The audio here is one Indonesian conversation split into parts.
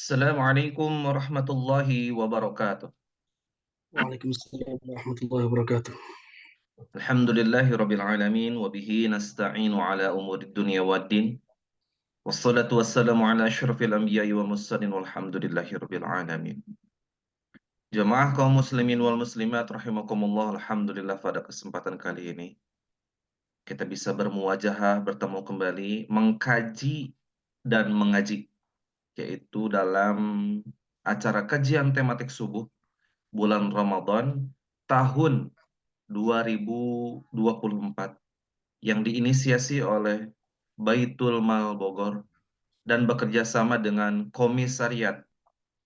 Assalamualaikum warahmatullahi wabarakatuh. Waalaikumsalam warahmatullahi wabarakatuh. Alhamdulillahi rabbil alamin wa bihi nasta'inu ala umurid dunya waddin. Wassalatu wassalamu ala asyrafil anbiya'i wal mursalin walhamdulillahi rabbil alamin. Jemaah kaum muslimin wal muslimat rahimakumullah, alhamdulillah pada kesempatan kali ini kita bisa bermuwajahah, bertemu kembali, mengkaji dan mengaji, yaitu dalam acara kajian tematik subuh bulan Ramadan tahun 2024 yang diinisiasi oleh Baitul Mal Bogor dan bekerja sama dengan Komisariat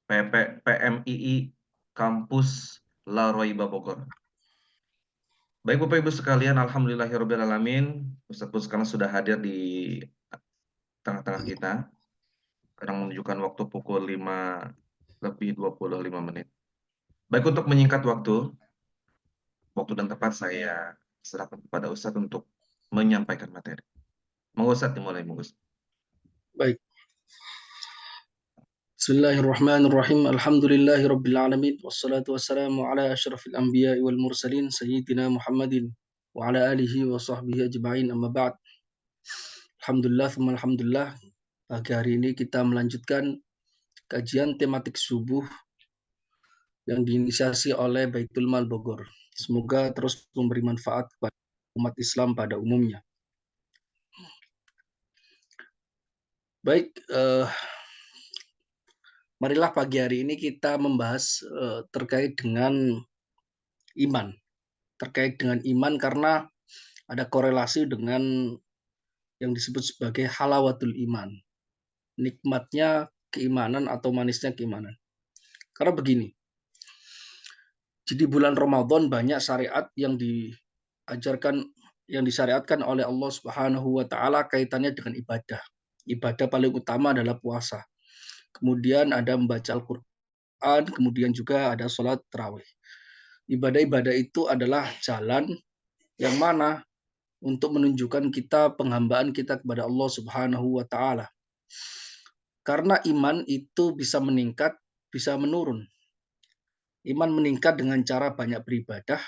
PMII Kampus La Roiba Bogor. Baik Bapak Ibu sekalian, alhamdulillahirrabbilalamin, Ustadz sekarang sudah hadir di tengah-tengah kita. Sekarang menunjukkan waktu pukul 5 lebih 25 menit. Baik, untuk menyingkat waktu dan tempat saya serahkan kepada Ustadz untuk menyampaikan materi. Monggo Ustadz dimulai, monggo. Baik. Bismillahirrahmanirrahim. Alhamdulillahi rabbil alamin. Wassalatu wassalamu ala asyrafil anbiya'i wal mursalin sayyidina Muhammadin wa ala alihi wa sahbihi ajma'in, amma ba'd. Alhamdulillah, thumma alhamdulillah. Pagi hari ini kita melanjutkan kajian tematik subuh yang diinisiasi oleh Baitul Mal Bogor. Semoga terus memberi manfaat kepada umat Islam pada umumnya. Baik, marilah pagi hari ini kita membahas terkait dengan iman. Terkait dengan iman karena ada korelasi dengan yang disebut sebagai halawatul iman. Nikmatnya keimanan atau manisnya keimanan. Karena begini, di bulan Ramadan banyak syariat yang diajarkan, yang disyariatkan oleh Allah Subhanahu wa taala kaitannya dengan ibadah. Ibadah paling utama adalah puasa. Kemudian ada membaca Al-Qur'an, kemudian juga ada sholat tarawih. Ibadah-ibadah itu adalah jalan yang mana untuk menunjukkan kita penghambaan kita kepada Allah Subhanahu wa taala. Karena iman itu bisa meningkat, bisa menurun. Iman meningkat dengan cara banyak beribadah,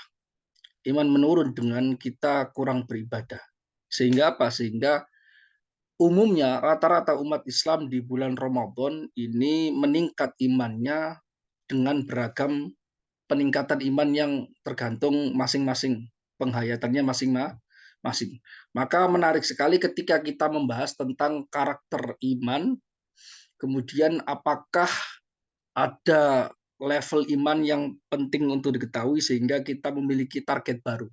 iman menurun dengan kita kurang beribadah. Sehingga apa? Sehingga umumnya rata-rata umat Islam di bulan Ramadan ini meningkat imannya dengan beragam peningkatan iman yang tergantung masing-masing penghayatannya masing-masing. Maka menarik sekali ketika kita membahas tentang karakter iman, kemudian apakah ada level iman yang penting untuk diketahui sehingga kita memiliki target baru.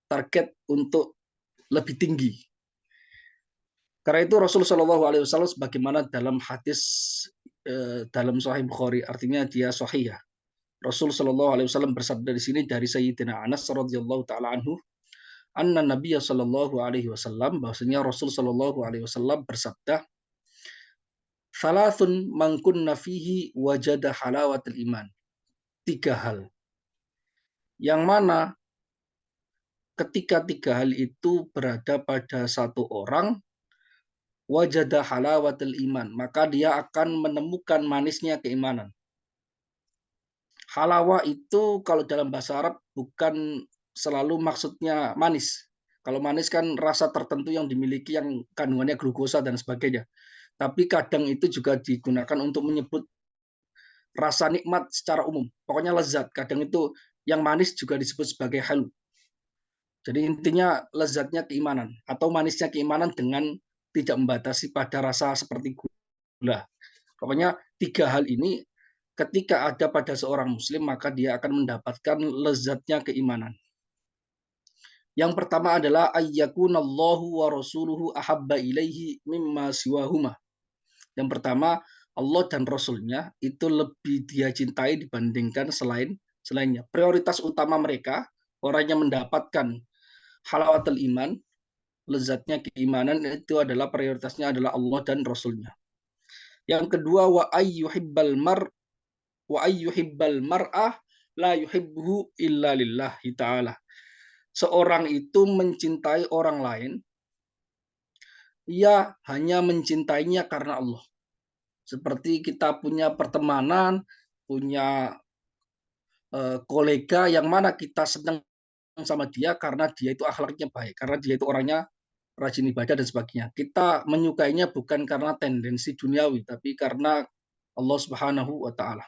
Target untuk lebih tinggi. Karena itu Rasulullah SAW sebagaimana dalam hadis dalam Sahih Bukhari, artinya dia sahih ya. Rasul Shallallahu Alaihi Wasallam bersabda di sini dari Sayyidina Anas radhiyallahu taala anhu, anna Nabiya Shallallahu Alaihi Wasallam, bahwasanya Rasul Shallallahu Alaihi Wasallam bersabda, "Thalathun man kunna fihi wajada halawatul iman." Tiga hal yang mana ketika tiga hal itu berada pada satu orang, wajada halawatul iman, maka dia akan menemukan manisnya keimanan. Halawa itu kalau dalam bahasa Arab bukan selalu maksudnya manis. Kalau manis kan rasa tertentu yang dimiliki yang kandungannya glukosa dan sebagainya. Tapi kadang itu juga digunakan untuk menyebut rasa nikmat secara umum. Pokoknya lezat. Kadang itu yang manis juga disebut sebagai halu. Jadi intinya lezatnya keimanan atau manisnya keimanan dengan tidak membatasi pada rasa seperti gula. Pokoknya tiga hal ini ketika ada pada seorang muslim, maka dia akan mendapatkan lezatnya keimanan. Yang pertama adalah ayyakunallahu wa rasuluhu ahabba ilaihi mimma siwahuma. Yang pertama, Allah dan Rasulnya itu lebih dia cintai dibandingkan selainnya. Prioritas utama mereka, orang yang mendapatkan halawatul iman, lezatnya keimanan, itu adalah prioritasnya adalah Allah dan Rasulnya. Yang kedua, wa ayyuhibbal mar'ah la yuhibbuhu illa lillahi ta'ala. Seorang itu mencintai orang lain, ia hanya mencintainya karena Allah. Seperti kita punya pertemanan, punya kolega yang mana kita senang sama dia karena dia itu akhlaknya baik, karena dia itu orangnya rajin ibadah dan sebagainya. Kita menyukainya bukan karena tendensi duniawi, tapi karena Allah Subhanahu wa taala.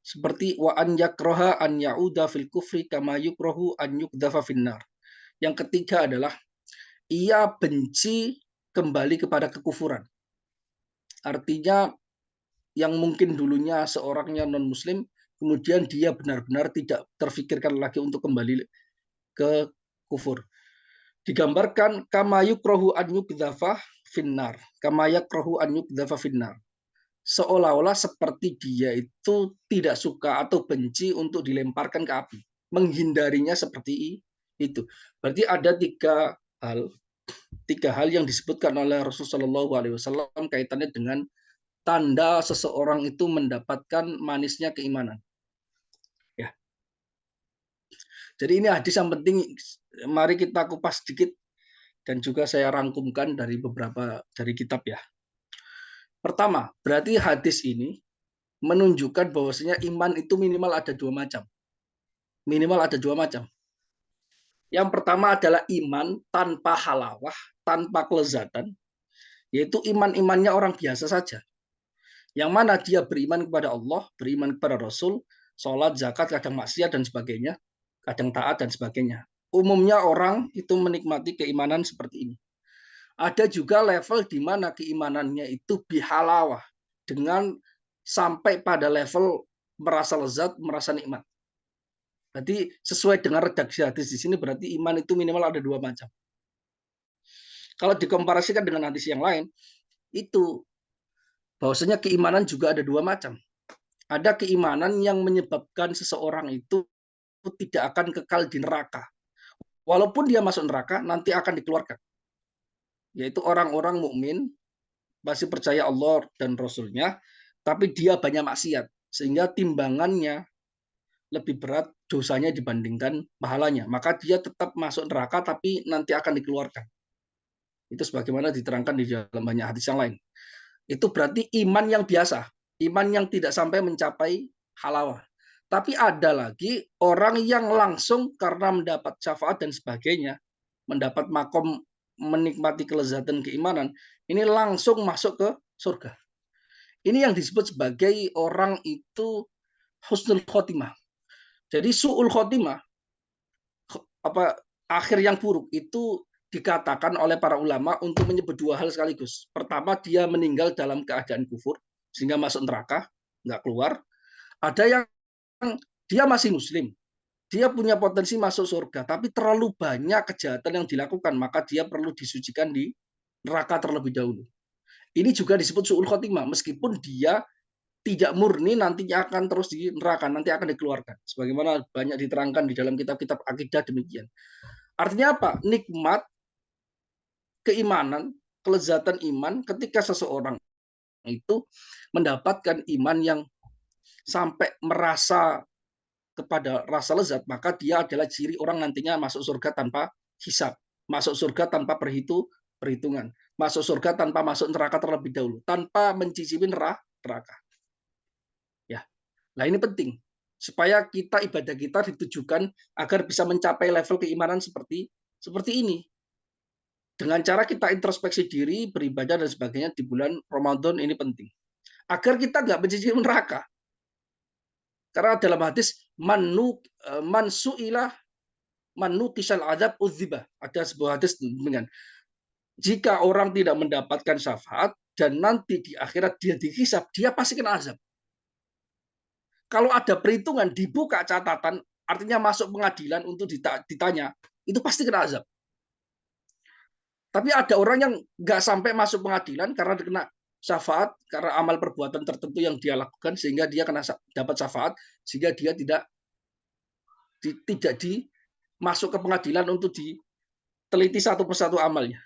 Seperti wa an yakraha an ya'uda fil kufri kama yukrahu an yuqdhafa finnar. Yang ketiga adalah ia benci kembali kepada kekufuran. Artinya yang mungkin dulunya seorangnya non muslim, kemudian dia benar-benar tidak terfikirkan lagi untuk kembali ke kufur. Digambarkan kama yukrahu an yuqdhafa finnar. Kama yakrahu an yuqdhafa finnar. Seolah-olah seperti dia itu tidak suka atau benci untuk dilemparkan ke api. Menghindarinya seperti itu. Berarti ada tiga hal yang disebutkan oleh Rasulullah SAW kaitannya dengan tanda seseorang itu mendapatkan manisnya keimanan. Ya. Jadi ini hadis yang penting. Mari kita kupas sedikit dan juga saya rangkumkan dari beberapa dari kitab ya. Pertama, berarti hadis ini menunjukkan bahwasanya iman itu minimal ada dua macam. Minimal ada dua macam. Yang pertama adalah iman tanpa halawah, tanpa kelezatan, yaitu iman-imannya orang biasa saja. Yang mana dia beriman kepada Allah, beriman kepada Rasul, sholat, zakat, kadang maksiat dan sebagainya, kadang taat dan sebagainya. Umumnya orang itu menikmati keimanan seperti ini. Ada juga level di mana keimanannya itu bihalawah, dengan sampai pada level merasa lezat, merasa nikmat. Berarti sesuai dengan redaksi hadis di sini berarti iman itu minimal ada dua macam. Kalau dikomparasikan dengan hadis yang lain, itu bahwasanya keimanan juga ada dua macam. Ada keimanan yang menyebabkan seseorang itu tidak akan kekal di neraka. Walaupun dia masuk neraka, nanti akan dikeluarkan. Yaitu orang-orang mukmin masih percaya Allah dan Rasul-Nya, tapi dia banyak maksiat. Sehingga timbangannya lebih berat dosanya dibandingkan pahalanya. Maka dia tetap masuk neraka, tapi nanti akan dikeluarkan. Itu sebagaimana diterangkan di dalam banyak hadis yang lain. Itu berarti iman yang biasa. Iman yang tidak sampai mencapai halawah. Tapi ada lagi orang yang langsung karena mendapat syafaat dan sebagainya, mendapat makom menikmati kelezatan keimanan, ini langsung masuk ke surga. Ini yang disebut sebagai orang itu husnul khotimah. Jadi su'ul khotimah, akhir yang buruk itu dikatakan oleh para ulama untuk menyebut dua hal sekaligus. Pertama, dia meninggal dalam keadaan kufur sehingga masuk neraka, nggak keluar. Ada yang dia masih muslim, dia punya potensi masuk surga, tapi terlalu banyak kejahatan yang dilakukan, maka dia perlu disucikan di neraka terlebih dahulu. Ini juga disebut su'ul khotimah, meskipun dia tidak murni nantinya akan terus di neraka, nanti akan dikeluarkan. Sebagaimana banyak diterangkan di dalam kitab-kitab akidah demikian. Artinya apa? Nikmat keimanan, kelezatan iman ketika seseorang itu mendapatkan iman yang sampai merasa kepada rasa lezat, maka dia adalah ciri orang nantinya masuk surga tanpa hisab, masuk surga tanpa perhitungan, masuk surga tanpa masuk neraka terlebih dahulu, tanpa mencicipi neraka. Ya, nah ini penting supaya ibadah kita ditujukan agar bisa mencapai level keimanan seperti ini. Dengan cara kita introspeksi diri, beribadah dan sebagainya di bulan Ramadan ini penting. Agar kita nggak mencicipi neraka. Karena dalam hadis man su'ilah manu kisal adab udzibah. Ada sebuah hadis dengan jika orang tidak mendapatkan syafaat dan nanti di akhirat dia dihisab, dia pasti kena azab. Kalau ada perhitungan dibuka catatan, artinya masuk pengadilan untuk ditanya, itu pasti kena azab. Tapi ada orang yang nggak sampai masuk pengadilan karena kena syafaat, karena amal perbuatan tertentu yang dia lakukan sehingga dia kena dapat syafaat, sehingga dia tidak masuk ke pengadilan untuk diteliti satu persatu amalnya.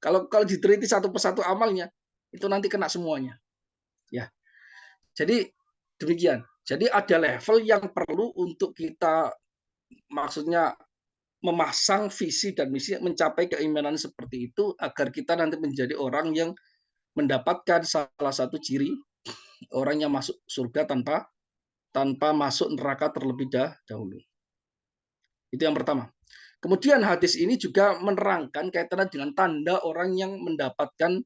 Kalau diteliti satu persatu amalnya, itu nanti kena semuanya. Ya. Jadi demikian. Jadi ada level yang perlu untuk kita maksudnya memasang visi dan misi mencapai keimanan seperti itu agar kita nanti menjadi orang yang mendapatkan salah satu ciri orang yang masuk surga tanpa masuk neraka terlebih dahulu. Itu yang pertama. Kemudian hadis ini juga menerangkan kaitannya dengan tanda orang yang mendapatkan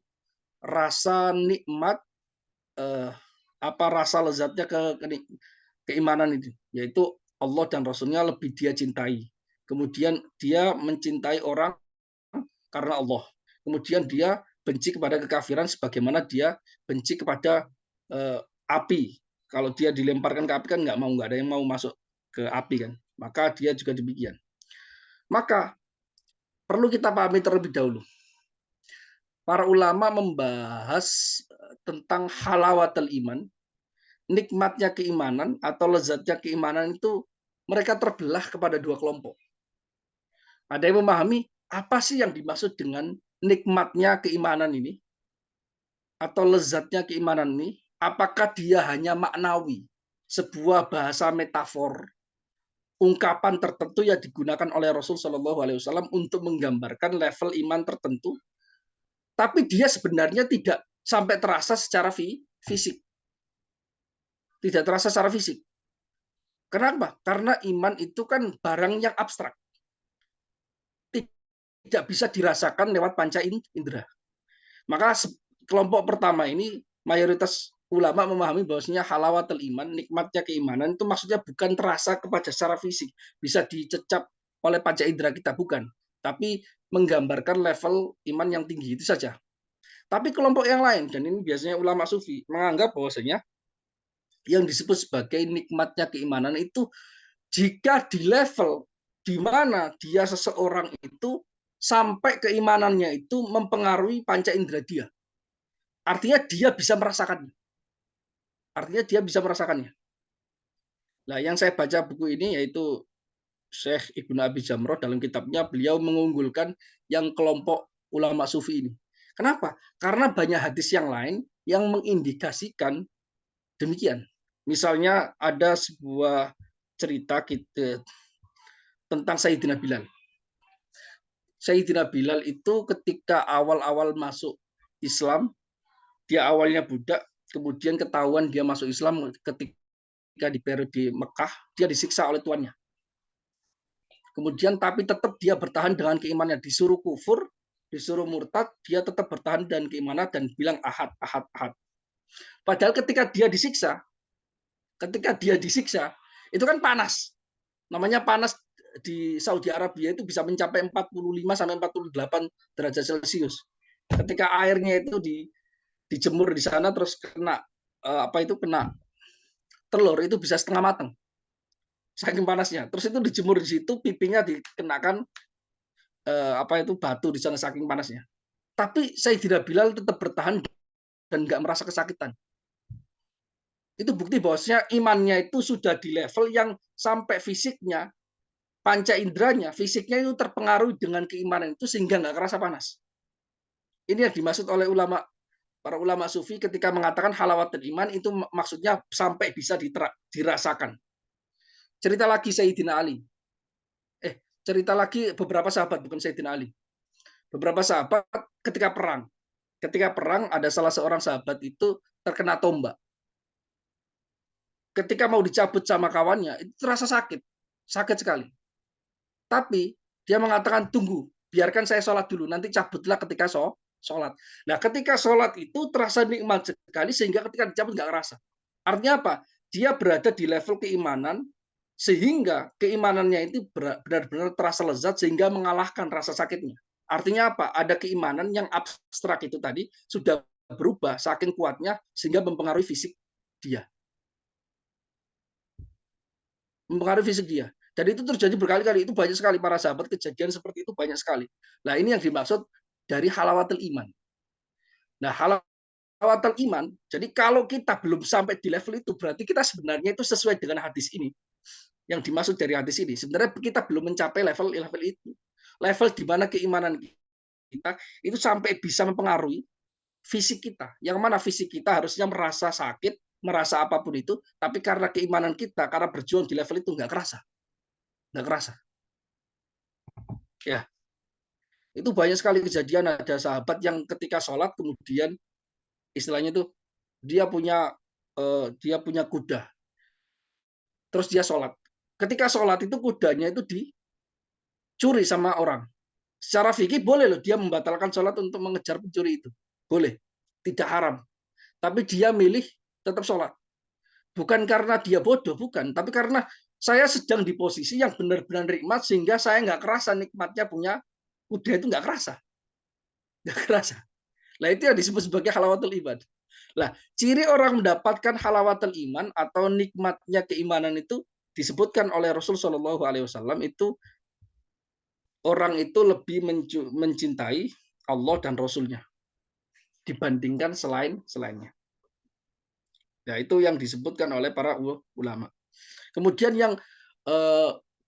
rasa nikmat, rasa lezatnya keimanan itu, yaitu Allah dan Rasulnya lebih dia cintai. Kemudian dia mencintai orang karena Allah. Kemudian dia benci kepada kekafiran sebagaimana dia benci kepada api. Kalau dia dilemparkan ke api kan nggak ada yang mau masuk ke api kan. Maka dia juga demikian. Maka perlu kita pahami terlebih dahulu. Para ulama membahas tentang halawatul iman, nikmatnya keimanan atau lezatnya keimanan itu mereka terbelah kepada dua kelompok. Ada yang memahami apa sih yang dimaksud dengan nikmatnya keimanan ini atau lezatnya keimanan ini? Apakah dia hanya maknawi, sebuah bahasa metafor, ungkapan tertentu yang digunakan oleh Rasul Shallallahu Alaihi Wasallam untuk menggambarkan level iman tertentu, tapi dia sebenarnya tidak sampai terasa secara fisik, tidak terasa secara fisik. Kenapa? Karena iman itu kan barang yang abstrak, tidak bisa dirasakan lewat panca indera. Maka kelompok pertama ini mayoritas ulama memahami bahwasanya halawatul iman, nikmatnya keimanan itu maksudnya bukan terasa kepada secara fisik, bisa dicecap oleh panca indera kita, bukan, tapi menggambarkan level iman yang tinggi itu saja. Tapi kelompok yang lain, dan ini biasanya ulama sufi, menganggap bahwasanya yang disebut sebagai nikmatnya keimanan itu jika di level di mana dia seseorang itu sampai keimanannya itu mempengaruhi panca indera dia. Artinya dia bisa merasakannya. Nah, yang saya baca buku ini yaitu Syekh Ibnu Abi Jamroh dalam kitabnya, beliau mengunggulkan yang kelompok ulama sufi ini. Kenapa? Karena banyak hadis yang lain yang mengindikasikan demikian. Misalnya ada sebuah cerita tentang Sayyidina Bilal. Sayyidina Bilal itu ketika awal-awal masuk Islam, dia awalnya budak, kemudian ketahuan dia masuk Islam ketika di periode Mekah, dia disiksa oleh tuannya. Kemudian tapi tetap dia bertahan dengan keimanannya, disuruh kufur, disuruh murtad, dia tetap bertahan dengan keimanan dan bilang ahad, ahad, ahad. Padahal ketika dia disiksa, itu kan panas. Namanya panas di Saudi Arabia itu bisa mencapai 45 sampai 48 derajat Celcius. Ketika airnya itu dijemur di sana terus kena kena telur itu bisa setengah matang. Saking panasnya. Terus itu dijemur di situ, pipinya dikenakan batu di sana saking panasnya. Tapi Sayyidina Bilal tetap bertahan dan nggak merasa kesakitan. Itu bukti bahwasanya imannya itu sudah di level yang sampai fisiknya, panca inderanya, fisiknya itu terpengaruh dengan keimanan itu sehingga nggak kerasa panas. Ini yang dimaksud oleh para ulama sufi ketika mengatakan halawatul iman itu maksudnya sampai bisa dirasakan. Cerita lagi Sayyidina Ali. Cerita lagi beberapa sahabat, bukan Sayyidina Ali. Beberapa sahabat ketika perang. Ketika perang ada salah seorang sahabat itu terkena tombak. Ketika mau dicabut sama kawannya, itu terasa sakit. Sakit sekali. Tapi dia mengatakan, tunggu, biarkan saya sholat dulu, nanti cabutlah ketika sholat. Nah, ketika sholat itu terasa nikmat sekali, sehingga ketika dicabut nggak kerasa. Artinya apa? Dia berada di level keimanan, sehingga keimanannya itu benar-benar terasa lezat, sehingga mengalahkan rasa sakitnya. Artinya apa? Ada keimanan yang abstrak itu tadi, sudah berubah saking kuatnya, sehingga mempengaruhi fisik dia. Mempengaruhi fisik dia. Dan itu terjadi berkali-kali, itu banyak sekali para sahabat kejadian seperti itu banyak sekali. Nah, ini yang dimaksud dari halawatul iman. Nah, halawatul iman, jadi kalau kita belum sampai di level itu, berarti kita sebenarnya itu sesuai dengan hadis ini. Yang dimaksud dari hadis ini, sebenarnya kita belum mencapai level itu. Level di mana keimanan kita itu sampai bisa mempengaruhi fisik kita. Yang mana fisik kita harusnya merasa sakit, merasa apapun itu, tapi karena keimanan kita, karena berjuang di level itu nggak kerasa. Ya, itu banyak sekali kejadian, ada sahabat yang ketika sholat kemudian istilahnya itu dia punya kuda, terus dia sholat. Ketika sholat itu kudanya itu dicuri sama orang. Secara fikih boleh loh dia membatalkan sholat untuk mengejar pencuri itu. Boleh. Tidak haram. Tapi dia milih tetap sholat. Bukan karena dia bodoh, bukan. Tapi karena saya sedang di posisi yang benar-benar nikmat sehingga saya nggak kerasa nikmatnya punya kuda itu nggak kerasa. Nggak kerasa. Nah itu yang disebut sebagai halawatul iman. Nah, ciri orang mendapatkan halawatul iman atau nikmatnya keimanan itu disebutkan oleh Rasul Shallallahu Alaihi Wasallam itu orang itu lebih mencintai Allah dan Rasulnya dibandingkan selainnya. Ya itu yang disebutkan oleh para ulama. Kemudian yang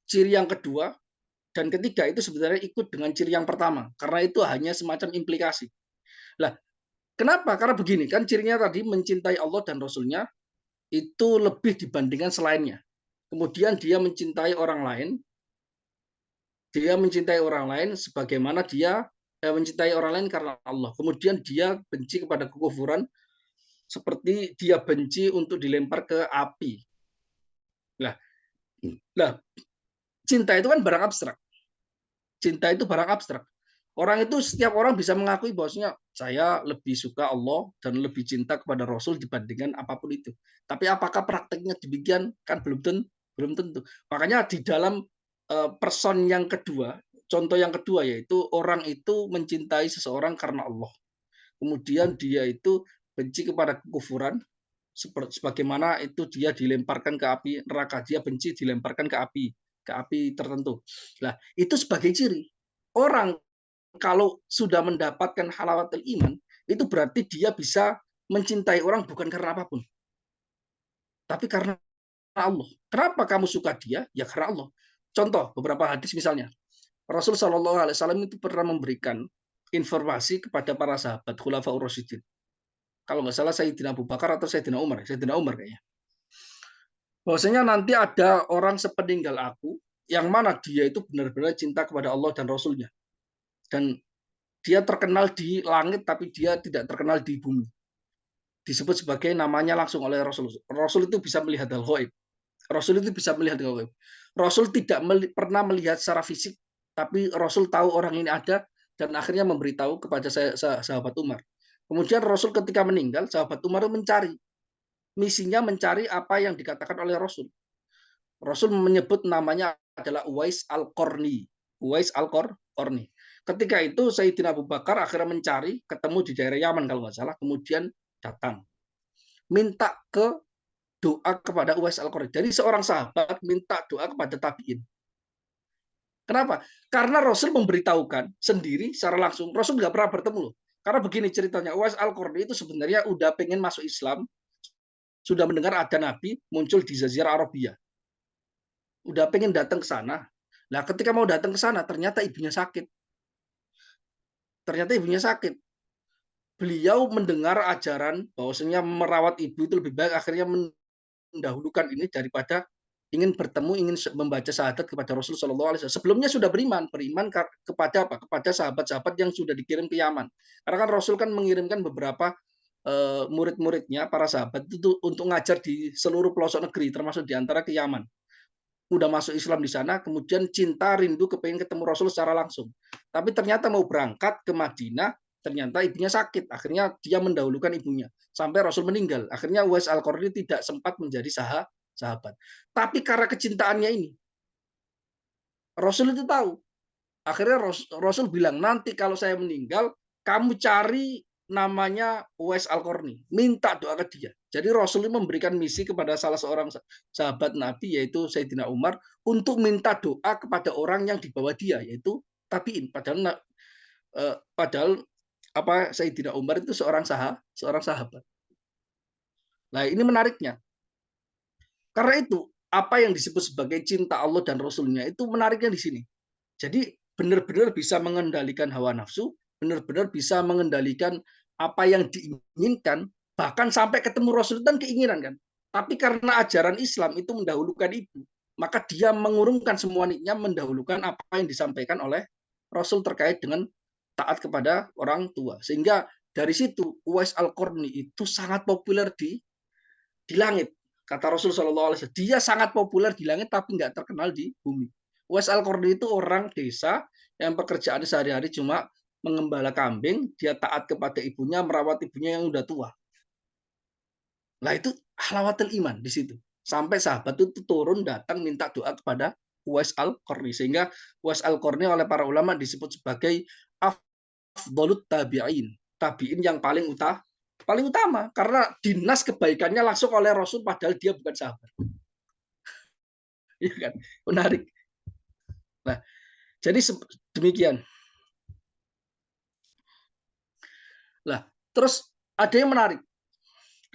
ciri yang kedua dan ketiga itu sebenarnya ikut dengan ciri yang pertama karena itu hanya semacam implikasi. Lah, kenapa? Karena begini kan cirinya tadi mencintai Allah dan Rasulnya itu lebih dibandingkan selainnya. Kemudian dia mencintai orang lain sebagaimana dia mencintai orang lain karena Allah. Kemudian dia benci kepada kekufuran seperti dia benci untuk dilempar ke api. Lah, lah cinta itu kan barang abstrak. Cinta itu barang abstrak. Orang itu setiap orang bisa mengakui bahwasanya saya lebih suka Allah dan lebih cinta kepada Rasul dibandingkan apapun itu. Tapi apakah prakteknya demikian kan belum tentu. Makanya di dalam person yang kedua, contoh yang kedua yaitu orang itu mencintai seseorang karena Allah. Kemudian dia itu benci kepada kekufuran sebagaimana itu dia dilemparkan ke api neraka, dia benci dilemparkan ke api tertentu. Nah, itu sebagai ciri. Orang kalau sudah mendapatkan halawatul iman, itu berarti dia bisa mencintai orang bukan karena apapun, tapi karena Allah. Kenapa kamu suka dia? Ya karena Allah. Contoh beberapa hadis misalnya, Rasul Shallallahu Alaihi Wasallam itu pernah memberikan informasi kepada para sahabat Khulafaur Rasyidin. Kalau nggak salah Sayyidina Abu Bakar atau Sayyidina Umar kayaknya. Bahwasanya nanti ada orang sepeninggal aku yang mana dia itu benar-benar cinta kepada Allah dan Rasulnya. Dan dia terkenal di langit tapi dia tidak terkenal di bumi. Disebut sebagai namanya langsung oleh Rasul. Rasul itu bisa melihat hal gaib. Rasul itu bisa melihat hal gaib. Rasul tidak pernah melihat secara fisik, tapi Rasul tahu orang ini ada dan akhirnya memberitahu kepada sahabat Umar. Kemudian Rasul ketika meninggal, sahabat Umar mencari. Misinya mencari apa yang dikatakan oleh Rasul. Rasul menyebut namanya adalah Uwais Al-Qarni. Uwais Al-Qarni. Ketika itu Sayyidina Abu Bakar akhirnya mencari, ketemu di daerah Yaman kalau nggak salah, kemudian datang. Minta ke doa kepada Uwais Al-Qarni. Jadi seorang sahabat minta doa kepada tabi'in. Kenapa? Karena Rasul memberitahukan sendiri secara langsung. Rasul nggak pernah bertemu loh. Karena begini ceritanya, Uwais Al-Qarni itu sebenarnya udah pengen masuk Islam, sudah mendengar ada Nabi muncul di Jazirah Arabia. Udah pengen datang ke sana. Nah, ketika mau datang ke sana, ternyata ibunya sakit. Beliau mendengar ajaran bahwasanya merawat ibu itu lebih baik, akhirnya mendahulukan ini daripada ingin bertemu, ingin membaca syahadat kepada Rasul Shallallahu Alaihi Wasallam. Sebelumnya sudah beriman kepada apa? Kepada sahabat-sahabat yang sudah dikirim ke Yaman. Karena kan Rasul kan mengirimkan beberapa murid-muridnya, para sahabat itu untuk ngajar di seluruh pelosok negeri, termasuk diantara ke Yaman. Udah masuk Islam di sana, kemudian cinta rindu kepengen ketemu Rasul secara langsung. Tapi ternyata mau berangkat ke Madinah, ternyata ibunya sakit. Akhirnya dia mendahulukan ibunya sampai Rasul meninggal. Akhirnya Uwais Al-Qarni tidak sempat menjadi sahabat. Tapi karena kecintaannya ini, Rasul itu tahu. Akhirnya Rasul bilang, nanti kalau saya meninggal, kamu cari namanya Uwais Al-Qarni, minta doa ke dia. Jadi Rasul memberikan misi kepada salah seorang sahabat Nabi yaitu Sayyidina Umar untuk minta doa kepada orang yang di bawah dia yaitu tabiin. Padahal apa Sayyidina Umar itu seorang sahabat. Nah, ini menariknya. Karena itu apa yang disebut sebagai cinta Allah dan Rasulnya itu menariknya di sini. Jadi benar-benar bisa mengendalikan hawa nafsu, benar-benar bisa mengendalikan apa yang diinginkan, bahkan sampai ketemu Rasul dan keinginan kan. Tapi karena ajaran Islam itu mendahulukan itu, maka dia mengurungkan semua niatnya, mendahulukan apa yang disampaikan oleh Rasul terkait dengan taat kepada orang tua. Sehingga dari situ Uwais Al-Qarni itu sangat populer di langit. Kata Rasul Shallallahu Alaihi Wasallam, dia sangat populer di langit tapi nggak terkenal di bumi. Uwais Al-Qarni itu orang desa yang pekerjaan sehari-hari cuma mengembala kambing, dia taat kepada ibunya, merawat ibunya yang udah tua. Nah itu halawatul iman di situ. Sampai sahabat itu turun datang minta doa kepada Uwais Al-Qarni. Sehingga Uwais Al-Qarni oleh para ulama disebut sebagai afdalut tabi'in. Tabi'in yang paling utama. Karena dinas kebaikannya langsung oleh Rasul padahal dia bukan sahabat. Iya kan? Menarik. Nah, jadi demikian. Nah, terus ada yang menarik.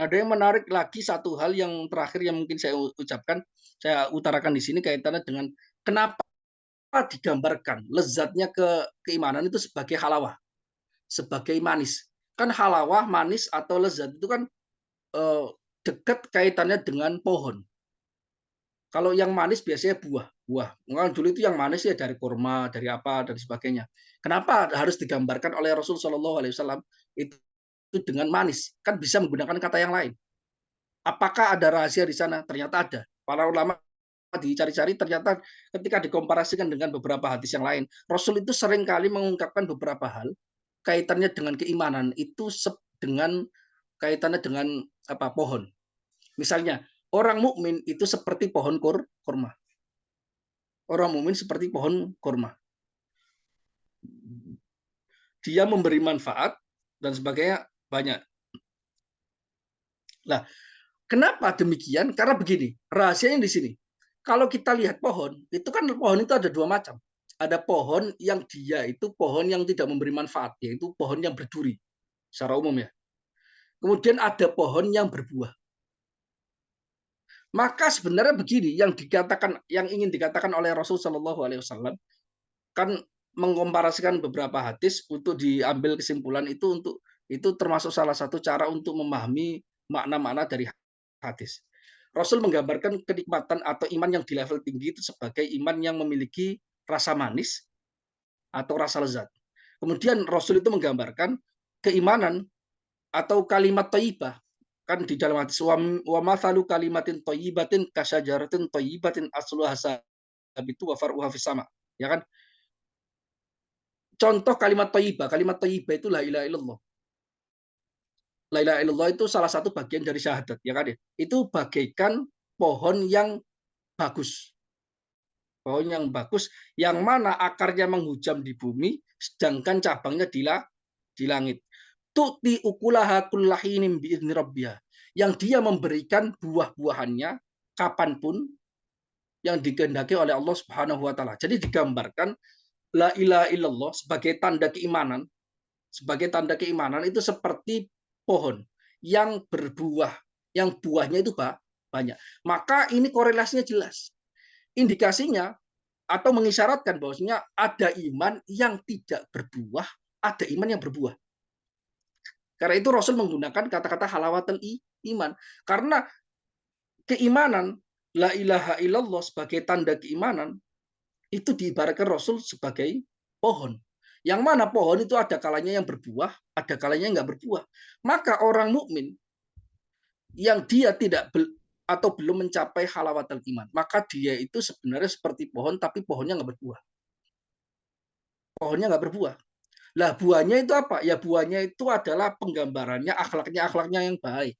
Ada yang menarik lagi satu hal yang terakhir yang mungkin saya ucapkan, saya utarakan di sini kaitannya dengan kenapa digambarkan lezatnya keimanan itu sebagai halawah, sebagai manis. Kan halawah, manis atau lezat itu kan eh, dekat kaitannya dengan pohon. Kalau yang manis biasanya buah. Mungkin dulu itu yang manis ya dari kurma, dari apa dan sebagainya. Kenapa harus digambarkan oleh Rasul Shallallahu Alaihi Wasallam itu dengan manis? Kan bisa menggunakan kata yang lain. Apakah ada rahasia di sana? Ternyata ada. Para ulama dicari-cari ternyata ketika dikomparasikan dengan beberapa hadis yang lain, Rasul itu sering kali mengungkapkan beberapa hal kaitannya dengan keimanan itu dengan kaitannya dengan apa pohon. Misalnya, orang mukmin itu seperti pohon kurma. Orang mukmin seperti pohon kurma. Dia memberi manfaat dan sebagainya banyak. Nah, kenapa demikian? Karena begini, rahasianya di sini. Kalau kita lihat pohon, itu kan pohon itu ada dua macam. Ada pohon yang dia itu pohon yang tidak memberi manfaat, yaitu pohon yang berduri secara umum ya. Kemudian ada pohon yang berbuah. Maka sebenarnya begini, yang ingin dikatakan oleh Rasul Shallallahu Alaihi Wasallam kan mengkomparasikan beberapa hadis untuk diambil kesimpulan itu termasuk salah satu cara untuk memahami makna-makna dari hadis. Rasul menggambarkan kenikmatan atau iman yang di level tinggi itu sebagai iman yang memiliki rasa manis atau rasa lezat. Kemudian Rasul itu menggambarkan keimanan atau kalimat thayyibah kan di dalam hadis wa mathalu kalimatin thayyibatin kasyajaratin thayyibatin asluha sabitu wa far'uha fis sama. Ya kan? Contoh kalimat thayyibah itu la ilaha illallah. La ilaha illallah itu salah satu bagian dari syahadat, ya kan ya? Itu bagaikan pohon yang bagus. Pohon yang bagus, yang mana akarnya menghujam di bumi, sedangkan cabangnya di langit. Tu'ti ukulaha kullahinin bi'idni rabbiha. Yang dia memberikan buah-buahannya kapanpun yang dikehendaki oleh Allah Subhanahu wa taala. Jadi digambarkan la ilaha illallah sebagai tanda keimanan itu seperti pohon yang berbuah, yang buahnya itu banyak. Maka ini korelasinya jelas. Indikasinya atau mengisyaratkan bahwasanya ada iman yang tidak berbuah, ada iman yang berbuah. Karena itu Rasul menggunakan kata-kata halawatul iman. Karena keimanan la ilaha illallah sebagai tanda keimanan itu diibaratkan Rasul sebagai pohon. Yang mana pohon itu ada kalanya yang berbuah, ada kalanya yang nggak berbuah. Maka orang mukmin yang dia tidak atau belum mencapai halawatul iman, maka dia itu sebenarnya seperti pohon, tapi pohonnya nggak berbuah. Pohonnya nggak berbuah. Lah buahnya itu apa? Ya buahnya itu adalah penggambarannya akhlaknya yang baik.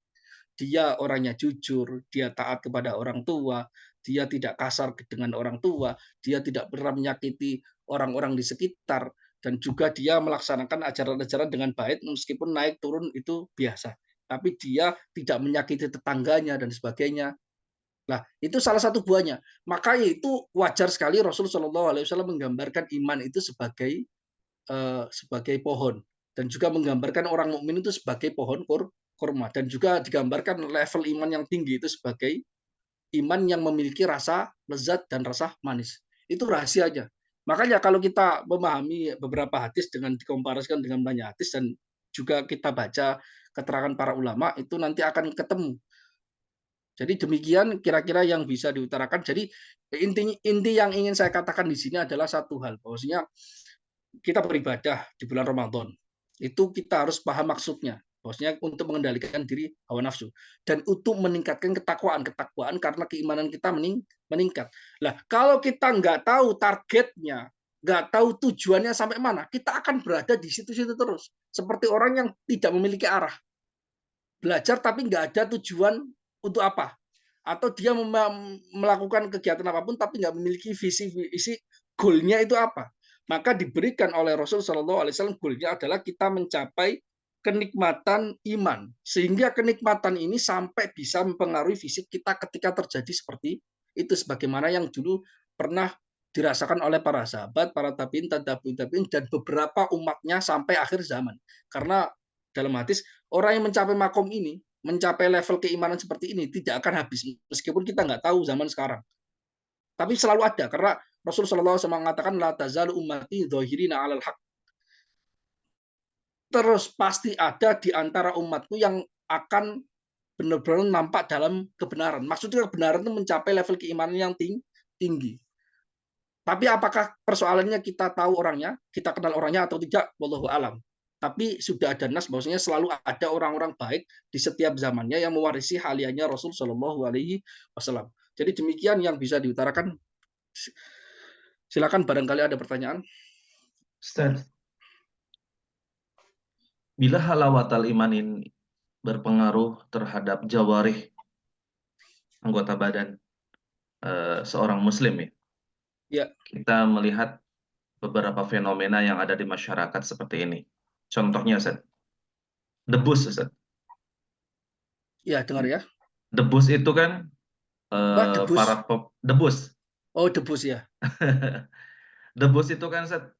Dia orangnya jujur, dia taat kepada orang tua, dia tidak kasar dengan orang tua, dia tidak pernah menyakiti orang-orang di sekitar, dan juga dia melaksanakan ajaran-ajaran dengan baik meskipun naik turun itu biasa. Tapi dia tidak menyakiti tetangganya dan sebagainya. Nah, itu salah satu buahnya. Makanya itu wajar sekali Rasulullah SAW menggambarkan iman itu sebagai pohon dan juga menggambarkan orang mukmin itu sebagai pohon kurma dan juga digambarkan level iman yang tinggi itu sebagai iman yang memiliki rasa lezat dan rasa manis. Itu rahasianya. Makanya kalau kita memahami beberapa hadis dengan dikomparasikan dengan banyak hadis dan juga kita baca keterangan para ulama itu nanti akan ketemu. Jadi demikian kira-kira yang bisa diutarakan. Jadi inti yang ingin saya katakan di sini adalah satu hal, bahwasanya kita beribadah di bulan Ramadan. Itu kita harus paham maksudnya. Maksudnya untuk mengendalikan diri hawa nafsu dan untuk meningkatkan ketakwaan karena keimanan kita meningkat. Lah, kalau kita nggak tahu targetnya, nggak tahu tujuannya sampai mana, kita akan berada di situ-situ terus. Seperti orang yang tidak memiliki arah. Belajar tapi nggak ada tujuan untuk apa. Atau dia melakukan kegiatan apapun tapi nggak memiliki visi goalnya itu apa. Maka diberikan oleh Rasul Shallallahu Alaihi Wasallam goalnya adalah kita mencapai kenikmatan iman, sehingga kenikmatan ini sampai bisa mempengaruhi fisik kita ketika terjadi seperti itu, sebagaimana yang dulu pernah dirasakan oleh para sahabat, para tabiin, tabiin, dan beberapa umatnya sampai akhir zaman. Karena dalam hadis, orang yang mencapai makom ini, mencapai level keimanan seperti ini tidak akan habis, meskipun kita nggak tahu zaman sekarang. Tapi selalu ada, karena Rasulullah SAW mengatakan, la tazalu ummati dhahirina alal haq. Terus pasti ada di antara umatku yang akan benar-benar nampak dalam kebenaran. Maksudnya kebenaran itu mencapai level keimanan yang tinggi. Tapi apakah persoalannya kita tahu orangnya, kita kenal orangnya atau tidak, wallahu alam. Tapi sudah ada nas bahwasanya selalu ada orang-orang baik di setiap zamannya yang mewarisi haliannya Rasul Shallallahu Alaihi Wasallam. Jadi demikian yang bisa diutarakan. Silakan barangkali ada pertanyaan. Ustaz, bila halawatal iman ini berpengaruh terhadap jawarih anggota badan seorang muslim ya, Ya, kita melihat beberapa fenomena yang ada di masyarakat seperti ini. Contohnya, Ustaz, debus, Ustaz. ya dengar ya. Debus itu kan Wah, debus. debus. Oh, debus ya. Debus itu kan, Ustaz,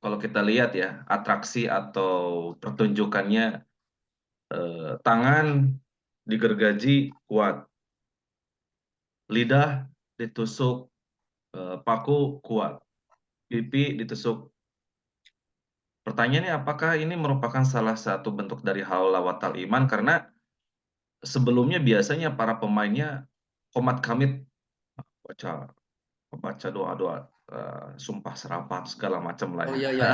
kalau kita lihat ya, atraksi atau pertunjukannya, tangan digergaji kuat, lidah ditusuk paku kuat, pipi ditusuk. Pertanyaannya, apakah ini merupakan salah satu bentuk dari haula watal iman? Karena sebelumnya biasanya para pemainnya komat kamit, baca baca doa-doa, sumpah serapah segala macam lah Oh ya. iya ya.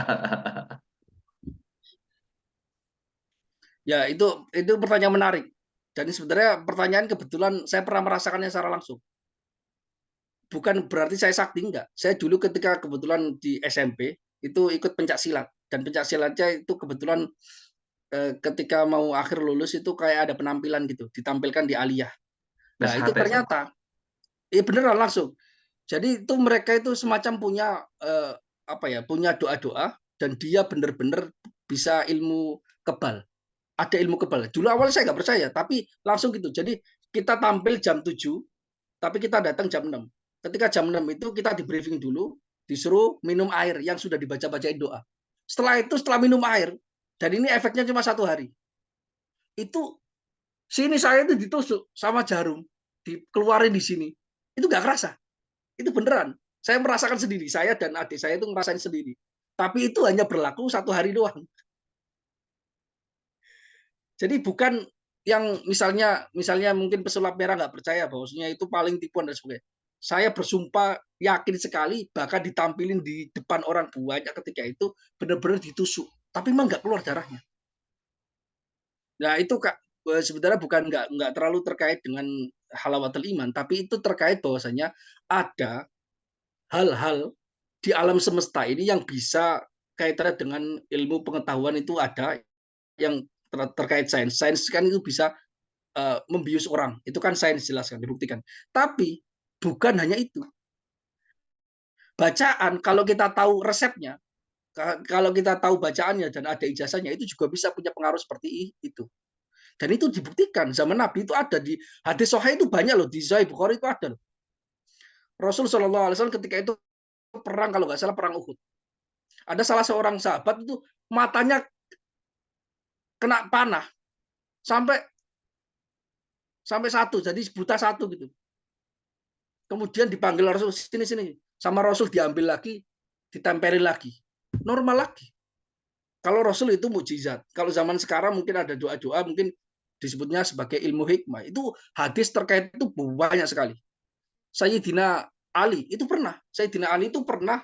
Ya, itu pertanyaan menarik. Dan sebenarnya pertanyaan kebetulan saya pernah merasakannya secara langsung. Bukan berarti saya sakti, enggak. Saya dulu ketika kebetulan di SMP itu ikut pencak silat, dan pencak silatnya itu kebetulan ketika mau akhir lulus itu kayak ada penampilan gitu, ditampilkan di aliyah. Nah, itu SHT, Ustaz. ternyata beneran langsung. Jadi itu mereka itu semacam punya apa ya, punya doa-doa, dan dia benar-benar bisa ilmu kebal. Ada ilmu kebal. Dulu awal saya nggak percaya, tapi langsung gitu. Jadi kita tampil jam 7, tapi kita datang jam 6. Ketika jam 6 itu kita di briefing dulu, disuruh minum air yang sudah dibaca-bacain doa. Setelah itu, setelah minum air, dan ini efeknya cuma 1 hari, itu sini saya itu ditusuk sama jarum, dikeluarin di sini. Itu nggak kerasa. Itu beneran. Saya merasakan sendiri. Saya dan adik saya itu ngerasain sendiri. Tapi itu hanya berlaku 1 hari doang. Jadi bukan yang misalnya mungkin pesulap merah nggak percaya bahwasanya itu paling tipuan dan sebagainya. Saya bersumpah yakin sekali, bahkan ditampilin di depan orang banyak ketika itu benar-benar ditusuk, tapi memang nggak keluar darahnya. Nah itu Kak, sebenarnya bukan nggak terlalu terkait dengan halawatul iman, tapi itu terkait bahwasanya ada hal-hal di alam semesta ini yang bisa kaitannya dengan ilmu pengetahuan itu ada yang terkait sains. Sains kan itu bisa membius orang. Itu kan sains jelas kan dibuktikan. Tapi bukan hanya itu. Bacaan kalau kita tahu resepnya, kalau kita tahu bacaannya dan ada ijazahnya itu juga bisa punya pengaruh seperti itu. Dan itu dibuktikan zaman Nabi itu ada di hadis sahih itu banyak loh, di Sahih Bukhari itu ada loh. Rasul Shallallahu Alaihi Wasallam ketika itu perang, kalau nggak salah perang Uhud. Ada salah seorang sahabat itu matanya kena panah sampai sampai satu, jadi buta satu gitu. Kemudian dipanggil Rasul, sini sini, sama Rasul diambil lagi, ditempelin lagi, normal lagi. Kalau Rasul itu mukjizat. Kalau zaman sekarang mungkin ada doa-doa, mungkin disebutnya sebagai ilmu hikmah. Itu hadis terkait itu banyak sekali. Sayyidina Ali itu pernah, Sayyidina Ali itu pernah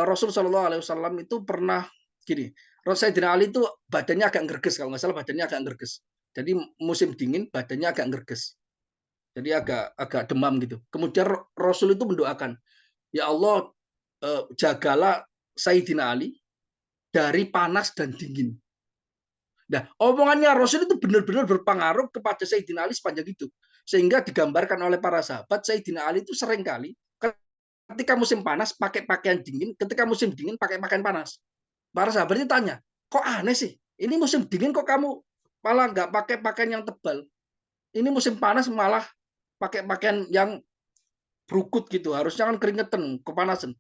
Rasul Shallallahu Alaihi Wasallam itu pernah gini, Sayyidina Ali itu badannya agak gerges, kalau nggak salah badannya agak gerges. Jadi musim dingin badannya agak gerges. Jadi agak agak demam gitu. Kemudian Rasul itu mendoakan, "Ya Allah, jagalah Sayyidina Ali dari panas dan dingin." Nah, omongannya Rasul itu benar-benar berpengaruh kepada Sayyidina Ali sepanjang hidup. Sehingga digambarkan oleh para sahabat, Sayyidina Ali itu sering kali ketika musim panas pakai pakaian dingin, ketika musim dingin pakai pakaian panas. Para sahabatnya tanya, kok aneh sih? Ini musim dingin kok kamu malah nggak pakai pakaian yang tebal? Ini musim panas malah pakai pakaian yang berukut gitu. Harusnya kan keringetan, kepanasan.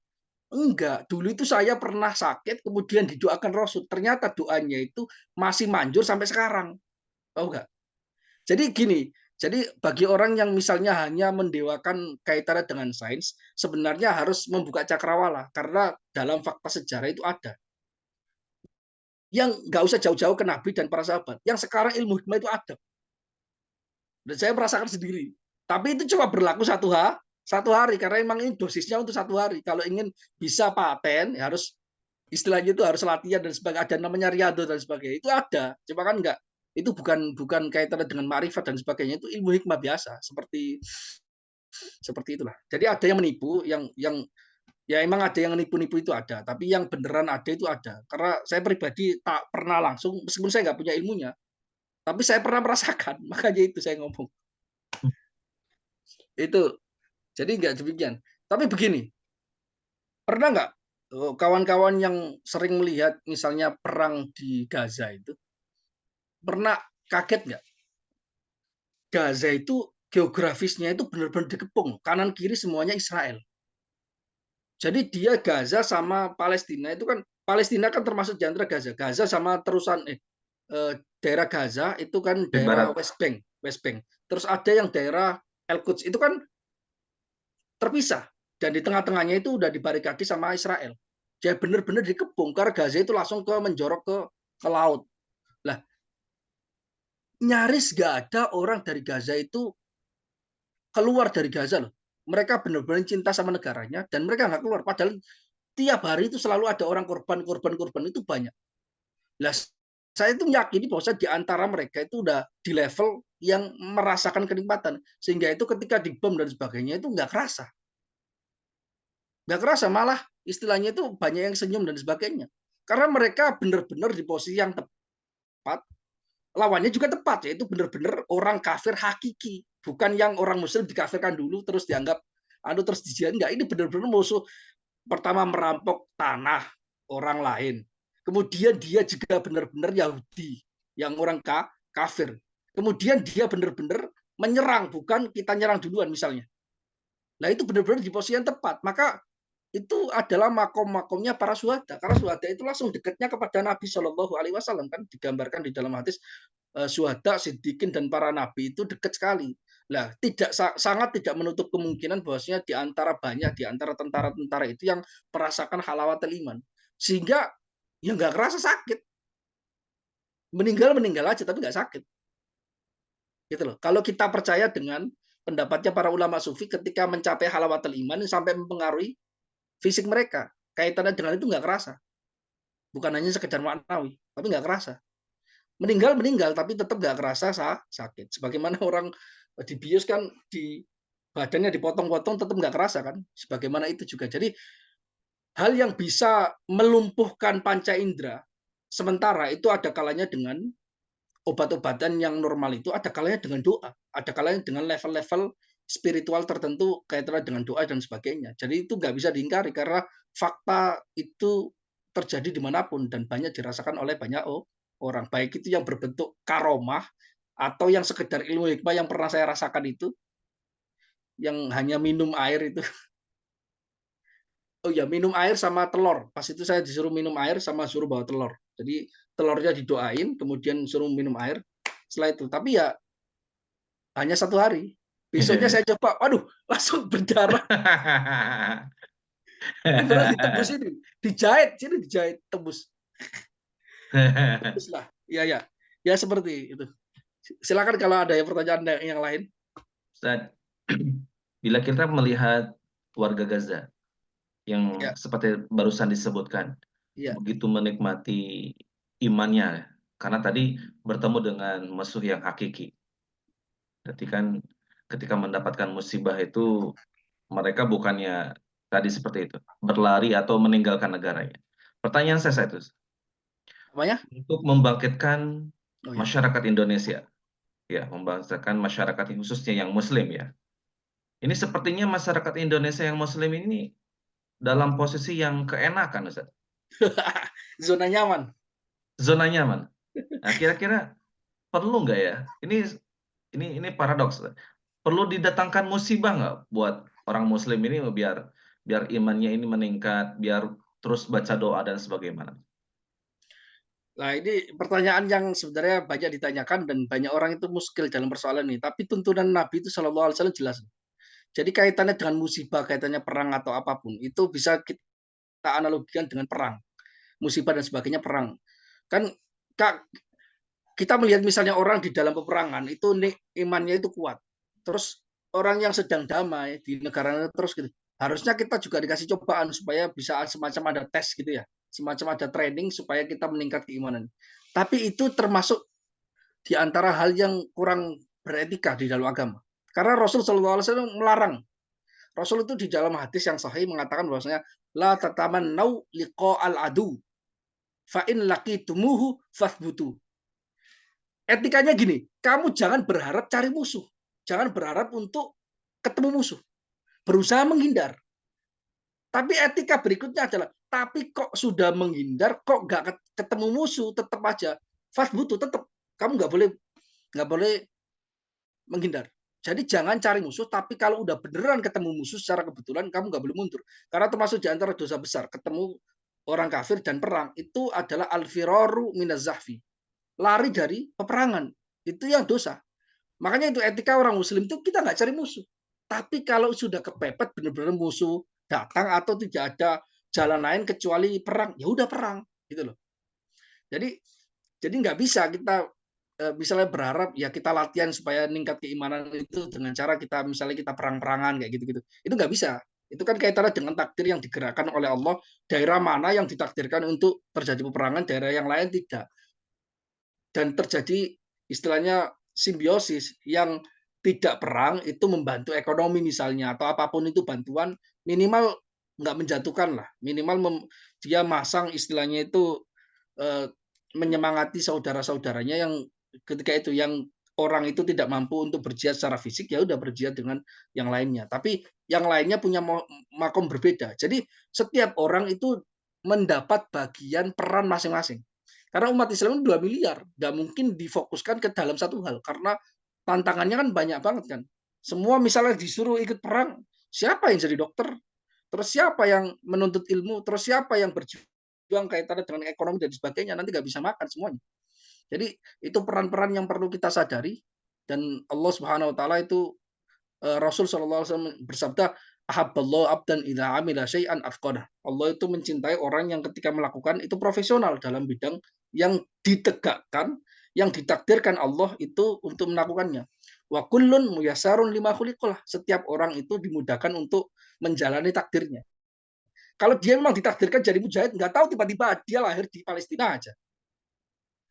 Enggak, dulu itu saya pernah sakit, kemudian didoakan Rasul. Ternyata doanya itu masih manjur sampai sekarang. Tahu nggak? Jadi gini, jadi bagi orang yang misalnya hanya mendewakan kaitannya dengan sains, sebenarnya harus membuka cakrawala. Karena dalam fakta sejarah itu ada. Yang nggak usah jauh-jauh ke Nabi dan para sahabat. Yang sekarang ilmu hikmah itu ada. Dan saya merasakan sendiri. Tapi itu cuma berlaku satu hari karena memang ini dosisnya untuk satu hari. Kalau ingin bisa paten ya harus istilahnya itu harus latihan dan sebagainya. Ada namanya riado dan sebagainya. Itu ada. Cuma kan enggak. Itu bukan kaitannya dengan ma'rifat dan sebagainya. Itu ilmu hikmah biasa seperti itulah. Jadi ada yang menipu, yang ya emang ada yang nipu-nipu itu ada, tapi yang beneran ada itu ada. Karena saya pribadi tak pernah langsung, meskipun saya nggak punya ilmunya, tapi saya pernah merasakan. Makanya itu saya ngomong. Itu jadi nggak demikian. Tapi begini, pernah nggak kawan-kawan yang sering melihat misalnya perang di Gaza itu, pernah kaget nggak? Gaza itu geografisnya itu benar-benar dikepung, kanan kiri semuanya Israel. Jadi dia Gaza sama Palestina itu kan, Palestina kan termasuk di antara Gaza. Gaza sama terusan daerah Gaza itu kan Di daerah barat. West Bank. Terus ada yang daerah El-Quds itu kan terpisah dan di tengah-tengahnya itu udah dibarikade sama Israel. Jadi benar-benar dikepung karena Gaza itu langsung menjorok ke laut. Lah, nyaris gak ada orang dari Gaza itu keluar dari Gaza loh. Mereka benar-benar cinta sama negaranya dan mereka nggak keluar. Padahal tiap hari itu selalu ada orang korban itu banyak. Lah, saya itu meyakini bahwa di antara mereka itu udah di level yang merasakan kenikmatan. Sehingga itu ketika dibom dan sebagainya itu nggak kerasa. Nggak kerasa, malah istilahnya itu banyak yang senyum dan sebagainya. Karena mereka benar-benar di posisi yang tepat, lawannya juga tepat, yaitu benar-benar orang kafir hakiki. Bukan yang orang muslim dikafirkan dulu, terus dianggap, terus dijadikan. Enggak, ini benar-benar musuh pertama merampok tanah orang lain. Kemudian dia juga benar-benar Yahudi, yang orang kafir. Kemudian dia benar-benar menyerang, bukan kita nyerang duluan misalnya. Nah itu benar-benar di posisi yang tepat. Maka itu adalah makom-makomnya para syuhada. Karena syuhada itu langsung dekatnya kepada Nabi Shallallahu Alaihi Wasallam kan digambarkan di dalam hadis syuhada, siddiqin dan para nabi itu dekat sekali. Nah, sangat tidak menutup kemungkinan bahwasanya di antara banyak di antara tentara-tentara itu yang merasakan halawatul iman. Sehingga ya nggak kerasa sakit. Meninggal aja tapi nggak sakit. Gitu loh. Kalau kita percaya dengan pendapatnya para ulama sufi ketika mencapai halawatul iman sampai mempengaruhi fisik mereka, kaitannya dengan itu nggak kerasa. Bukan hanya sekedar maknawi, tapi nggak kerasa. Meninggal, tapi tetap nggak kerasa sakit. Sebagaimana orang dibius kan di badannya dipotong-potong tetap nggak kerasa kan. Sebagaimana itu juga. Jadi hal yang bisa melumpuhkan panca indera sementara itu ada kalanya dengan obat-obatan yang normal, itu ada kalanya dengan doa, ada kalanya dengan level-level spiritual tertentu kaitannya dengan doa dan sebagainya. Jadi itu nggak bisa diingkari karena fakta itu terjadi dimanapun dan banyak dirasakan oleh banyak orang. Baik itu yang berbentuk karomah atau yang sekedar ilmu hikmah yang pernah saya rasakan itu, yang hanya minum air itu. Oh ya, minum air sama telur. Pas itu saya disuruh minum air sama suruh bawa telur. Jadi telurnya didoain, kemudian suruh minum air. Setelah itu, tapi ya hanya satu hari. Besoknya saya coba, waduh, langsung berdarah. Ini benar ditembus ini, dijahit, sini dijahit, tembus, tembus lah. Iya ya, ya seperti itu. Silakan kalau ada pertanyaan yang lain. Ustaz, bila kita melihat warga Gaza yang Ya, seperti barusan disebutkan, Iya. begitu menikmati imannya, karena tadi bertemu dengan musuh yang hakiki. Berarti kan ketika mendapatkan musibah itu mereka bukannya tadi seperti itu, berlari atau meninggalkan negaranya. Pertanyaan saya itu, Namanya? untuk membangkitkan Oh ya. masyarakat Indonesia, ya, membangkitkan masyarakat khususnya yang Muslim ya. Ini sepertinya masyarakat Indonesia yang Muslim ini dalam posisi yang keenakan, Ustaz. Zona nyaman. Zona nyaman. Nah, kira-kira perlu nggak ya? Ini paradoks. Perlu didatangkan musibah nggak buat orang Muslim ini biar biar imannya ini meningkat, biar terus baca doa dan sebagaimana. Nah, ini pertanyaan yang sebenarnya banyak ditanyakan dan banyak orang itu muskil dalam persoalan ini. Tapi tuntunan Nabi itu Shallallahu Alaihi Wasallam jelas. Jadi kaitannya dengan musibah, kaitannya perang atau apapun, itu bisa kita analogikan dengan perang, musibah dan sebagainya perang. Kan Kak, kita melihat misalnya orang di dalam peperangan itu imannya itu kuat. Terus orang yang sedang damai di negara terus gitu. Harusnya kita juga dikasih cobaan supaya bisa semacam ada tes gitu ya. Semacam ada training supaya kita meningkat keimanan. Tapi itu termasuk di antara hal yang kurang beretika di dalam agama. Karena Rasul Shallallahu Alaihi Wasallam melarang. Rasul itu di dalam hadis yang sahih mengatakan bahwasanya la tatamannau liqa al adu fa in laqitumuhu fathbutu. Etikanya gini, kamu jangan berharap cari musuh. Jangan berharap untuk ketemu musuh. Berusaha menghindar. Tapi etika berikutnya adalah, tapi kok sudah menghindar, kok nggak ketemu musuh, tetap aja. Fast butuh, tetap. Kamu nggak boleh menghindar. Jadi jangan cari musuh, tapi kalau udah beneran ketemu musuh secara kebetulan, kamu nggak boleh mundur. Karena termasuk di antara dosa besar, ketemu orang kafir dan perang, itu adalah al-firaru minaz zahfi. Lari dari peperangan. Itu yang dosa. Makanya itu etika orang muslim itu kita nggak cari musuh. Tapi kalau sudah kepepet benar-benar musuh datang atau tidak ada jalan lain kecuali perang, ya udah perang gitu loh. Jadi nggak bisa kita misalnya berharap ya kita latihan supaya meningkat keimanan itu dengan cara kita misalnya kita perang-perangan kayak gitu-gitu. Itu nggak bisa. Itu kan kaitannya dengan takdir yang digerakkan oleh Allah. Daerah mana yang ditakdirkan untuk terjadi peperangan, daerah yang lain tidak. Dan terjadi istilahnya simbiosis yang tidak perang itu membantu ekonomi misalnya atau apapun itu bantuan minimal nggak menjatuhkan lah minimal dia masang istilahnya itu eh, menyemangati saudara-saudaranya yang ketika itu yang orang itu tidak mampu untuk berjihad secara fisik ya udah berjihad dengan yang lainnya tapi yang lainnya punya makom berbeda jadi setiap orang itu mendapat bagian peran masing-masing karena umat Islam 2 miliar, nggak mungkin difokuskan ke dalam satu hal karena tantangannya kan banyak banget kan. Semua misalnya disuruh ikut perang, siapa yang jadi dokter? Terus siapa yang menuntut ilmu? Terus siapa yang berjuang kaitannya dengan ekonomi dan sebagainya? Nanti nggak bisa makan semuanya. Jadi itu peran-peran yang perlu kita sadari dan Allah Subhanahu Wa Taala itu Rasul Shallallahu Alaihi Wasallam bersabda, "Ahabballahu abdan idza amila syai'an afqadah." Allah itu mencintai orang yang ketika melakukan itu profesional dalam bidang yang ditegakkan, yang ditakdirkan Allah itu untuk melakukannya. Wa kullun muyassarun lima khuliqalah. Setiap orang itu dimudahkan untuk menjalani takdirnya. Kalau dia memang ditakdirkan jadi mujahid, nggak tahu tiba-tiba dia lahir di Palestina aja.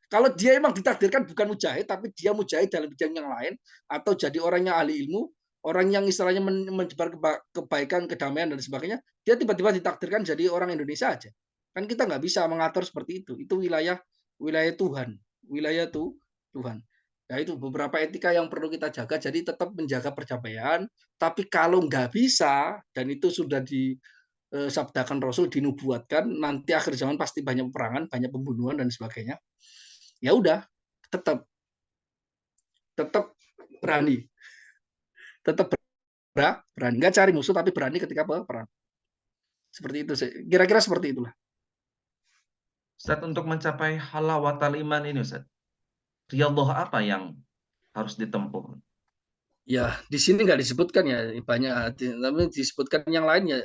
Kalau dia memang ditakdirkan bukan mujahid, tapi dia mujahid dalam bidang yang lain, atau jadi orang yang ahli ilmu, orang yang istilahnya menyebar kebaikan, kedamaian, dan sebagainya, dia tiba-tiba ditakdirkan jadi orang Indonesia aja. Kan kita nggak bisa mengatur seperti itu. Itu wilayah wilayah Tuhan. Wilayah Tuhan. Nah itu beberapa etika yang perlu kita jaga, jadi tetap menjaga percapaian, tapi kalau nggak bisa, dan itu sudah disabdakan Rasul, dinubuatkan, nanti akhir zaman pasti banyak peperangan, banyak pembunuhan, dan sebagainya ya udah tetap tetap berani tetap berani nggak cari musuh tapi berani ketika perang seperti itu kira-kira seperti itulah. Ustaz, untuk mencapai halawatal iman ini Ustaz, riyadhah apa yang harus ditempuh? Ya di sini nggak disebutkan ya banyak tapi disebutkan yang lain ya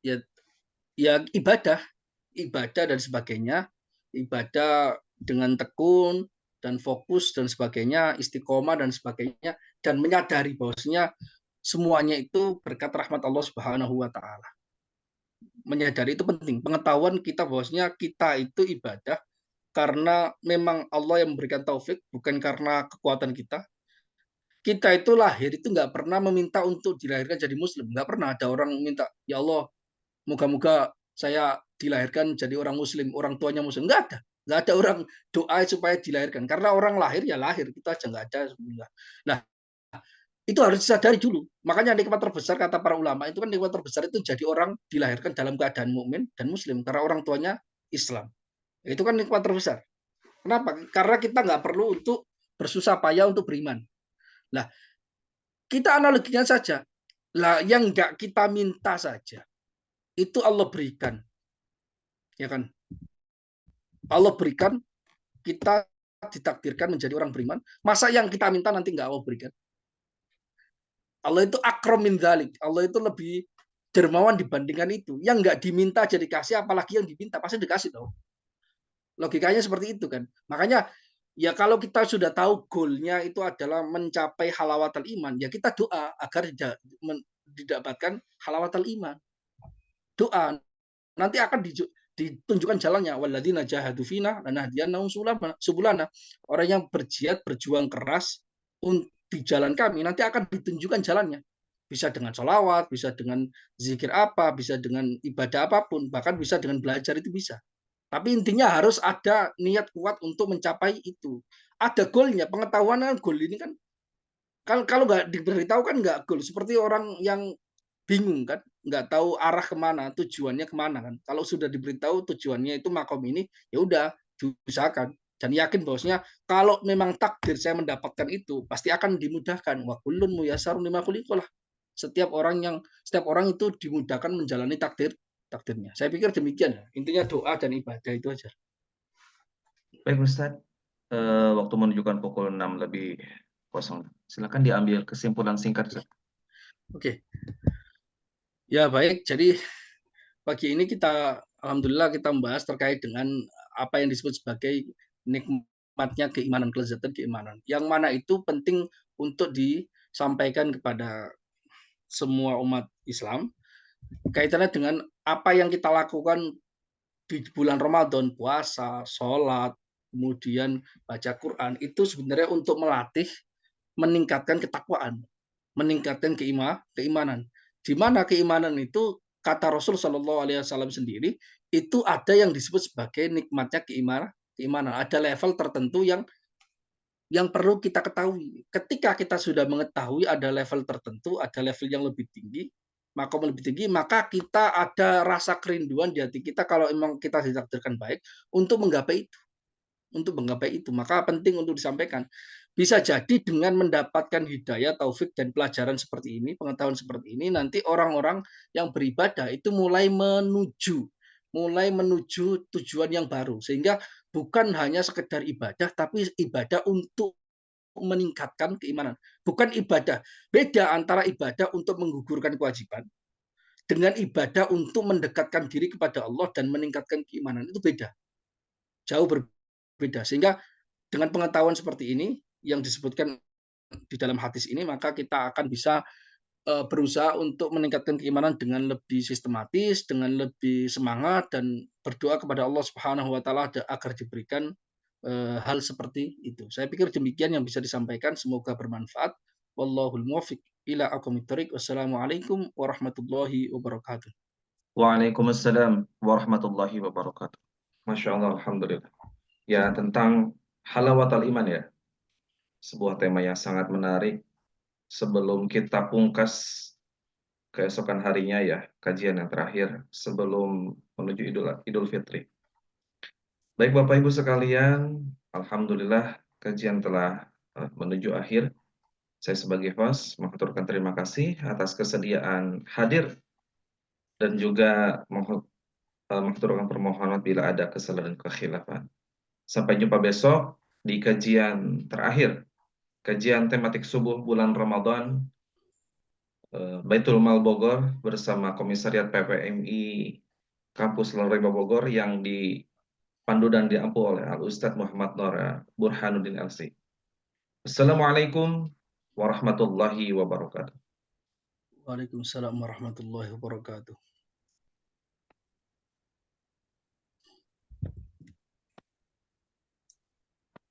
ya ya ibadah ibadah dan sebagainya ibadah dengan tekun dan fokus dan sebagainya istiqomah dan sebagainya dan menyadari bahwasanya semuanya itu berkat rahmat Allah Subhanahu wa taala. menyadari itu penting. Pengetahuan kita bahwasanya kita itu ibadah karena memang Allah yang memberikan taufik, bukan karena kekuatan kita. Kita itu lahir itu nggak pernah meminta untuk dilahirkan jadi muslim, nggak pernah ada orang minta, "Ya Allah, moga-moga saya dilahirkan jadi orang muslim, orang tuanya muslim." Nggak ada. Nggak ada orang doa supaya dilahirkan. Karena orang lahir ya lahir, kita aja nggak ada. Nah, itu harus disadari dulu. Makanya nikmat terbesar kata para ulama itu kan nikmat terbesar itu jadi orang dilahirkan dalam keadaan mukmin dan muslim karena orang tuanya Islam. Itu kan nikmat terbesar. Kenapa? Karena kita nggak perlu untuk bersusah payah untuk beriman. Lah, kita analoginya saja. Lah, yang nggak kita minta saja itu Allah berikan, ya kan? Allah berikan, kita ditakdirkan menjadi orang beriman. Masa yang kita minta nanti nggak Allah berikan? Allah itu akram min dzalik. Allah itu lebih dermawan dibandingkan itu. Yang nggak diminta jadi dikasih, apalagi yang diminta pasti dikasih dong. Logikanya seperti itu kan. Makanya ya kalau kita sudah tahu goalnya itu adalah mencapai halawatul iman, ya kita doa agar didapatkan halawatul iman. Doa nanti akan ditunjukkan jalannya. Walladzina jahadu fina lanahdiyannahum subulana. Orang yang berjihad, berjuang keras di jalan kami nanti akan ditunjukkan jalannya. Bisa dengan sholawat, bisa dengan zikir apa, bisa dengan ibadah apapun, bahkan bisa dengan belajar itu bisa. Tapi intinya harus ada niat kuat untuk mencapai itu. Ada goalnya, pengetahuan goal ini kan kalau nggak diberitahu kan nggak goal. Seperti orang yang bingung kan, nggak tahu arah kemana, tujuannya kemana kan. Kalau sudah diberitahu tujuannya itu makom ini, ya udah diusahakan dan yakin bahwasanya kalau memang takdir saya mendapatkan itu pasti akan dimudahkan. Wa kullun muyassarun lima khuliqalah. Setiap orang itu dimudahkan menjalani takdirnya. Saya pikir demikian ya. Intinya doa dan ibadah itu aja. Baik Ustaz, waktu menunjukkan pukul 6:00. Silakan diambil kesimpulan singkat, Ustaz. Oke. Ya baik, jadi pagi ini kita alhamdulillah kita membahas terkait dengan apa yang disebut sebagai nikmatnya keimanan, kelezatan keimanan. Yang mana itu penting untuk disampaikan kepada semua umat Islam kaitannya dengan apa yang kita lakukan di bulan Ramadan, puasa, sholat, kemudian baca Quran, itu sebenarnya untuk melatih, meningkatkan ketakwaan, meningkatkan keimanan. Di mana keimanan itu kata Rasul Shallallahu Alaihi Wasallam sendiri itu ada yang disebut sebagai nikmatnya keimanan. Ada level tertentu yang perlu kita ketahui. Ketika kita sudah mengetahui ada level tertentu, ada level yang lebih tinggi, maka kita ada rasa kerinduan di hati kita kalau memang kita ditakdirkan baik untuk menggapai itu. Untuk menggapai itu, maka penting untuk disampaikan. Bisa jadi dengan mendapatkan hidayah, taufik, dan pelajaran seperti ini, pengetahuan seperti ini, nanti orang-orang yang beribadah itu mulai menuju tujuan yang baru. Sehingga bukan hanya sekedar ibadah, tapi ibadah untuk meningkatkan keimanan. Bukan ibadah. Beda antara ibadah untuk menggugurkan kewajiban dengan ibadah untuk mendekatkan diri kepada Allah dan meningkatkan keimanan. Itu beda. Jauh berbeda. Sehingga dengan pengetahuan seperti ini yang disebutkan di dalam hadis ini, maka kita akan bisa berusaha untuk meningkatkan keimanan dengan lebih sistematis, dengan lebih semangat dan berdoa kepada Allah Subhanahu wa taala agar diberikan hal seperti itu. Saya pikir demikian yang bisa disampaikan, semoga bermanfaat. Wallahul muwaffiq ila aqwamit thoriq. Wassalamualaikum warahmatullahi wabarakatuh. Waalaikumsalam warahmatullahi wabarakatuh. Masya Allah, alhamdulillah. Ya, tentang halawatul iman ya, sebuah tema yang sangat menarik. Sebelum kita pungkas keesokan harinya ya, kajian yang terakhir sebelum menuju Idul Fitri. Baik Bapak Ibu sekalian, alhamdulillah kajian telah menuju akhir. Saya sebagai host mengaturkan terima kasih atas kesediaan hadir dan juga mengaturkan permohonan bila ada kesalahan dan kekhilafan. Sampai jumpa besok di kajian terakhir, kajian tematik subuh bulan Ramadan, Baitul Mal Bogor bersama Komisariat PPMI Kampus Lereba Bogor yang dipandu dan diampu oleh Al Ustadz Muhammad Nora Burhanuddin LC. Assalamualaikum warahmatullahi wabarakatuh. Waalaikumsalam warahmatullahi wabarakatuh.